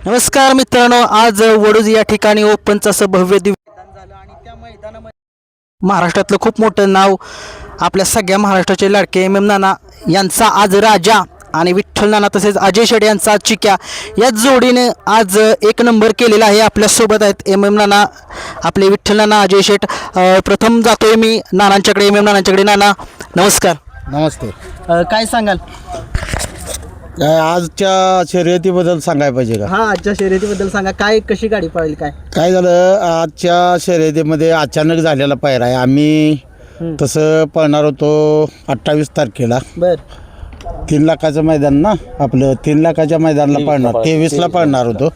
नमस्कार मित्रांनो, आज वडूज या ठिकाणी ओपनचं असं भव्य दिव्य मैदान झालं आणि त्या मैदानामध्ये महाराष्ट्रातलं खूप मोठं नाव, आपल्या सगळ्या महाराष्ट्राचे लाडके एम एम नाना यांचा आज राजा आणि विठ्ठल नाना तसेच अजय शेट यांचा चिक्या या जोडीने आज एक नंबर केलेला आहे. आपल्यासोबत आहेत एम एम नाना, आपले विठ्ठल नाना, अजय शेट. प्रथम जातोय मी नानांच्याकडे, एम एम नानांच्याकडे. नाना नमस्कार. नमस्ते. काय सांगाल? काय आजच्या शर्यतीबद्दल सांगायला पाहिजे का? हां, आजच्या शर्यतीबद्दल सांगा. काय, कशी गाडी पळेल? काय झालं आजच्या शर्यतीमध्ये? अचानक झालेला पायरा आहे. आम्ही तसं पळणार होतो 28 तारखेला. बरं. 3 लाखाचं मैदान ना, आपलं 3 लाखाच्या मैदानाला पळणार, 23ला पळणार होतो.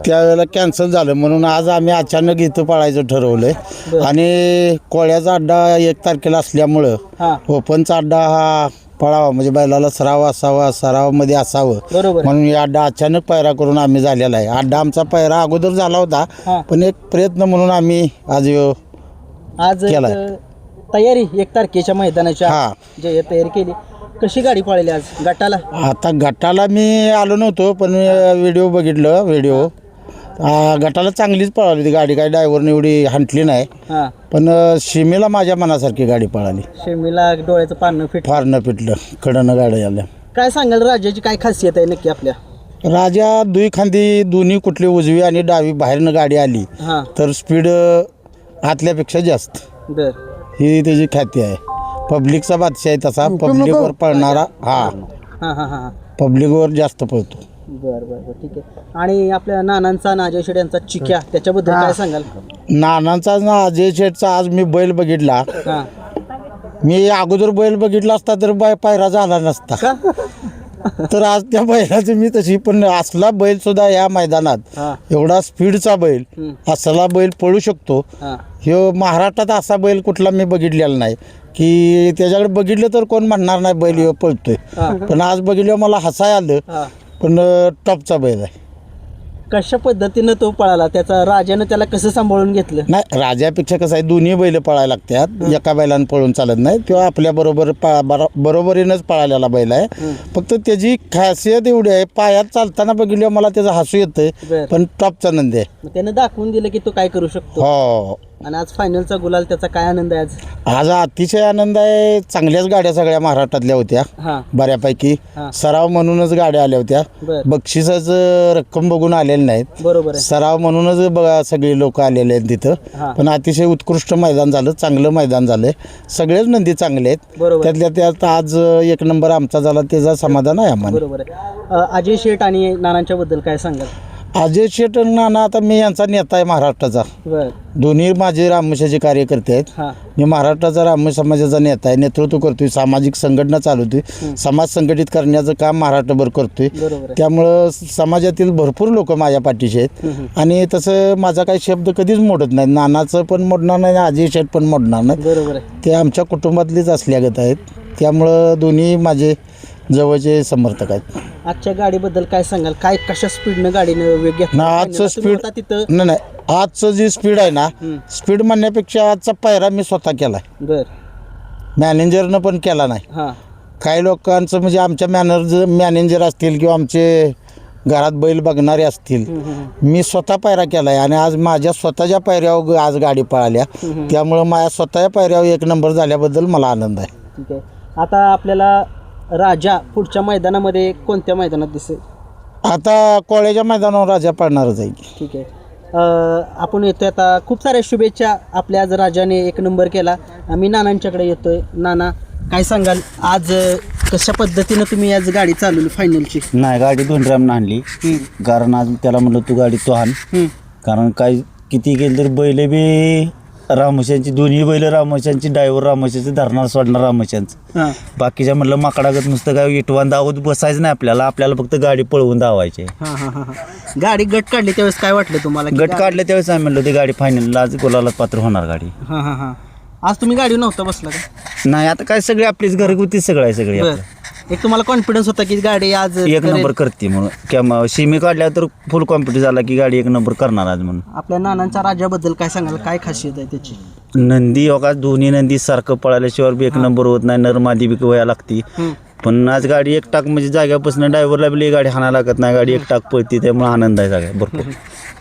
त्यावेळेला कॅन्सल झालं म्हणून आज आम्ही अचानक इथं पळायचं ठरवलं. आणि कोळ्याचा अड्डा 1 तारखेला असल्यामुळं ओपनचा अड्डा हा पळावा, म्हणजे बैलाला सराव असावा, सरावामध्ये असावं म्हणून या अड्डा अचानक पायरा करून आम्ही झालेला आहे. अड्डा आमचा पायरा अगोदर झाला होता, पण एक प्रयत्न म्हणून आम्ही आज केला. तयारी 1 तारखेच्या मैदानाच्या जे तयारी केली, कशी गाडी पळाली आज गटाला? आता गटाला मी आलो नव्हतो, पण व्हिडिओ बघितलं. गटाला चांगलीच पळाली होती गाडी, काय ड्रायव्हरने एवढी हंटली नाही. पण शिमेला माझ्या मनासारखी गाडी पळाली. शिमेला डोळ्याचं पानं फार न पिटलं, कडनं गाड्या आल्या. काय सांगाल, राजाची काय खासियत आहे नक्की आपल्या? राजा दुई खांदी दोन्ही, कुठली उजवी आणि डावी बाहेरनं गाडी आली तर स्पीड आतल्यापेक्षा जास्त, ही त्याची ख्याती आहे. पब्लिकचा बादशाह आहे तसा, पब्लिकवर पळणारा. पब्लिकवर जास्त पळतो. बरं, ठीक आहे. आणि आपल्या नानांचा, अजय शेट यांचा चिक्या, त्याच्याबद्दल काय सांगाल? नानांचा अजय शेटचा आज मी बैल बघितला. मी अगोदर बैल बघितला असता तर पायरा झाला नसता. तर आज त्या बैलाचं मी तशी, पण असला बैल सुद्धा या मैदानात, एवढा स्पीडचा बैल, असला बैल पळू शकतो. ह्यो महाराष्ट्रात असा बैल कुठला मी बघितलेला नाही की त्याच्याकडे बघितलं तर कोण म्हणणार नाही बैल ह्यो पळतोय. पण आज बघितलं मला हसाय आलं. पण टॉपचा बैल आहे. कशा पद्धतीनं तो पळाला? त्याचा राजानं त्याला कसं सांभाळून घेतलं? नाही, राजापेक्षा कसं आहे, दोन्ही बैल पळायला लागतात, एका बैलानं पळून चालत नाही. तो आपल्या बरोबरीनंच पळालेला बैल आहे. फक्त त्याची खासियत एवढी आहे, पायात चालताना बघितलं मला त्याचं हसू येतंय, पण टॉपचा नंदी आहे. त्यानं दाखवून दिलं की तो काय करू शकतो. हो. आणि आज फायनलचा गुलाल, त्याचा काय आनंद आहे आज? आज अतिशय आनंद आहे. चांगल्याच गाड्या सगळ्या महाराष्ट्रातल्या होत्या बऱ्यापैकी. सराव म्हणूनच गाड्या आल्या होत्या. बक्षिसाच रक्कम बघून आलेले नाहीत. बरोबर. सराव म्हणूनच बघा सगळी लोक आलेले आहेत तिथं. पण अतिशय उत्कृष्ट मैदान झालं, चांगलं मैदान झालंय. सगळेच नंदी चांगले आहेत. त्यातल्या त्यात आज 1 नंबर आमचा झाला, त्याचा समाधान आहे आम्हाला. बरोबर आहे. अजय शेट आणि नानांच्या बद्दल काय सांगाल? अजय शेट नाना, आता मी यांचा नेता आहे महाराष्ट्राचा. दोन्ही माझे रामोशाचे कार्यकर्ते आहेत. मी महाराष्ट्राचा राम समाजाचा नेता आहे, नेतृत्व करतोय, सामाजिक संघटना चालवतोय, समाज संघटित करण्याचं काम महाराष्ट्रभर करतोय. त्यामुळं समाजातील भरपूर लोक माझ्या पाठीशी आहेत. आणि तसं माझा काही शब्द कधीच मोडत नाही. नानाचं पण मोडणार नाही, अजय शेट पण मोडणार नाही. ते आमच्या कुटुंबातलेच असल्यागत आहेत. त्यामुळं दोन्ही माझे जवळचे समर्थक आहेत. आजच्या गाडीबद्दल काय सांगाल? काय, कशा स्पीडनं गाडीनं वेग घेतला? आजचं स्पीड नाही, आजचं जी स्पीड आहे ना, स्पीड म्हणण्यापेक्षा आजचा पायरा मी स्वतः केलाय. मॅनेजरनं पण केला नाही. काही लोकांचं म्हणजे आमच्या मॅनेजर असतील किंवा आमचे घरात बैल बघणारे असतील, मी स्वतः पायरा केलाय. आणि आज माझ्या स्वतःच्या पायऱ्यावर आज गाडी पळाल्या. त्यामुळं माझ्या स्वतःच्या पायऱ्यावर 1 नंबर झाल्याबद्दल मला आनंद आहे. ठीक आहे. आता आपल्याला राजा पुढच्या मैदानामध्ये कोणत्या मैदानात दिसेल? आता कोळ्याच्या मैदानावर राजा पळणारच आहे. ठीक आहे. आपण येतोय आता. खूप साऱ्या शुभेच्छा. आपल्या आज राजाने 1 नंबर केला. आम्ही नानांच्याकडे येतोय. नाना, काय सांगाल आज, कशा पद्धतीनं तुम्ही आज गाडी चालवली फायनलची? नाही, गाडी धोंडरामनं आणली. कारण आज त्याला म्हणलं तू गाडी तो आण. कारण काय किती केलं तर बैल बी रामोशांची, दोन्ही बैल रामोशांची, ड्रायव्हर रामोशांचे, धरणार सोडणार रामोशांचं. बाकीच्या म्हटलं माकडागत नुसतं काय इटवान दावत बसायचं नाही आपल्याला फक्त गाडी पळवून धावायची. गाडी गट काढली त्यावेळेस काय वाटलं तुम्हाला? गट काढले त्यावेळेस आम्ही म्हणलं ती गाडी फायनलला आज गुलाला पात्र होणार गाडी. आज तुम्ही गाडी नव्हता बसला का? नाही, आता काय सगळी आपलीच घरगुतीच सगळं आहे. सगळी एक तुम्हाला कॉन्फिडन्स होता की गाडी आज 1 नंबर करते म्हणून, किंवा शिमी काढल्या तर फुल कॉन्फिडन्स झाला की गाडी 1 नंबर करणार आज म्हणून. आपल्या नानांच्या राजाबद्दल काय सांगाल? काय खासियत आहे त्याची? नंदी दोन्ही नंदी सारखं पळाल्याशिवाय बी 1 नंबर होत नाही. नरमादी बी व्हायला लागती. पण आज गाडी एक टाक म्हणजे जाग्यापासून ड्रायव्हरला बी गाडी हाणायला लागत नाही, गाडी एक टाक पळते, त्यामुळे आनंद आहे सगळ्या भरपूर.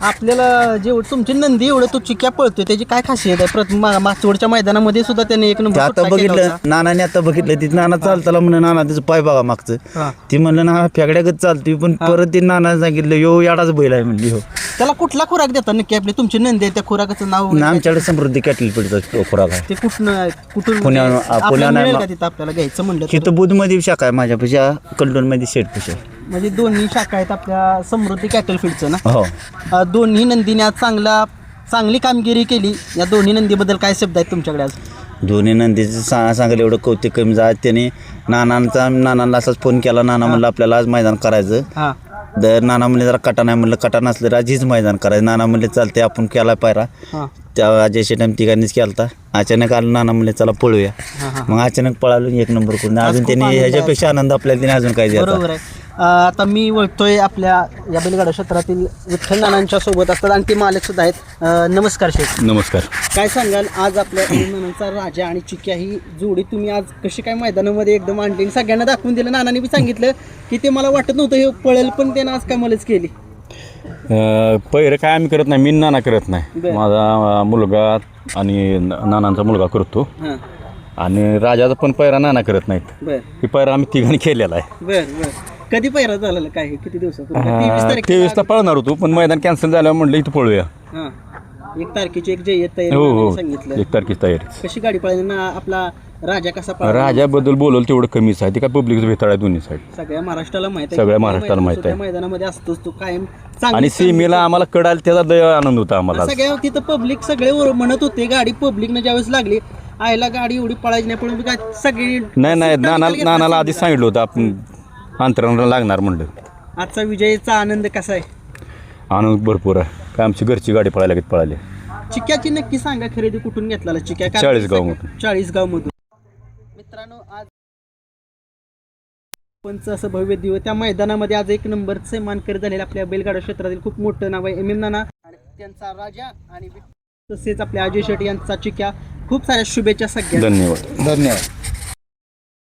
आपल्याला जेवढं तुमची नंदी एवढं तो चिक्या पळतोय त्याची काय खासियत आहे? मागच्या मैदानामध्ये सुद्धा त्याने एक ते नंबर आता सुट्टा केला बघितलं होता. नानाने आता बघितलं तिथे नाना चालताला म्हणलं नाना त्याचं पाय बघा मागचं. हा. ती म्हणलं ना फेकड्यागत चालते, पण परत ते नाना सांगितलं यो याडाच बैल आहे म्हणली. हो त्याला कुठला खुराक देतात नक्की आपली तुमची नंदी आहे त्या खुराकाचं नाव ना आमच्याकडे समृद्धी कॅटल पिढीचा खुराक आहे. ते कुठून पुण्याहून- आपल्याला पुण्याहून मिळेल आहे. का तिथं आपल्याला घ्यायचं म्हणलं तर? तिथं बुधमध्ये शाखा आहे माझ्यापेक्षा, कलटोनमध्ये शेटपेक्षा. म्हणजे दोन्ही शाखा आहेत आपल्या समृद्धी कॅटल फीडचं ना. हो दोन्ही नंदीने आज चांगली कामगिरी केली. या दोन्ही नंदीबद्दल काय शब्द आहेत तुमच्याकडे आज? दोन्ही नंदीचं सांगायला एवढं कौतिक कमी जा. त्याने नानांना असाच फोन केला, नाना म्हणलं आपल्याला आज मैदान करायचं. हां दर नाना म्हणले जरा कटा नाही, म्हणलं कटा नसलं आजीच मैदान करायचं. नाना म्हणले चालते आपण केला पायरा. हां त्या अजय शेटम तिघांनीच केलता. अचानक आलं नाना म्हणले चला पळूया. मग अचानक पळालो एक नंबर करून. अजून खूप त्याने आनंद आहे. ह्याच्यापेक्षा आनंद आपल्याला त्याने अजून काय द्यायचा. बरोबर आहे. आता मी वळतोय आपल्या या बैलगाडा क्षेत्रातील विठ्ठल नानांच्या सोबत असतात आणि ते मालक सुद्धा आहेत. नमस्कार शेठ. नमस्कार. काय सांगाल आज आपल्या नानांचा राजा आणि चिक्या ही जोडी तुम्ही आज कशी काय मैदानामध्ये एकदम आणली आणि सगळ्यांना दाखवून दिलं? नानांनी बी सांगितलं की ते मला वाटत नव्हतं हे पळेल, पण त्यानं आज कमालच केली. पहिरं काय आम्ही करत नाही, मी नाना करत नाही. बरं. माझा मुलगा आणि नानांचा मुलगा करतो. हां आणि राजाचा पण पैरा नाना करत नाहीत. बर ही पैरा आम्ही तिघांनी केलेला आहे. बर बर. कधी पहिरा झालेला काय? किती दिवसापूर्वी? 23 तारखेला. 23ला पळणार होतो, पण मैदान कॅन्सल झाल्यावर म्हणलं इथं पळूया. हां 1 तारखेची एक जय्यत तयारी हो नानांनी हो सांगितलं. 1 तारखेची तयारी. कशी गाडी पळाली ना? आपला राजा कसा पळाला? राजाबद्दल बोलवलं तेवढं कमीच आहे. ते काय पब्लिकचं भेटाळ आहे दोन्ही साईड. सगळ्या महाराष्ट्राला माहित आहे. सगळ्या महाराष्ट्राला माहित आहे. मैदानामध्ये असतोच तो कायम आणि चांगली- सीमेला आम्हाला कडाल त्याचा लय आनंद होता आम्हाला. सगळ्या तिथं पब्लिक सगळे म्हणत होते गाडी पब्लिकनं ज्यावेळेस लागली आयला गाडी एवढी पळायची नाही, पण काय सगळी नाही नानाला आधीच सांगितलं होतं आपण अंतराला लागणार म्हणलं. आजचा विजयचा आनंद कसा आहे? आनंद भरपूर आहे. काय आमची घरची गाडी पळायला लागत पळाली. चिक्याची नक्की सांगा, खरेदी कुठून घेतला चिक्या? 40गाव मधून. 40गाव मधून. मित्रांनो आज पंच असं भव्य दिवस त्या मैदानामध्ये आज एक नंबरचे मानकरी झालेले आपल्या बैलगाडा क्षेत्रातील खूप मोठं नाव आहे MM नाना आणि त्यांचा राजा आणि तसेच आपल्या अजय शेट्टी यांचा चिक्या. खूप साऱ्या शुभेच्छा सगळ्या. धन्यवाद. धन्यवाद.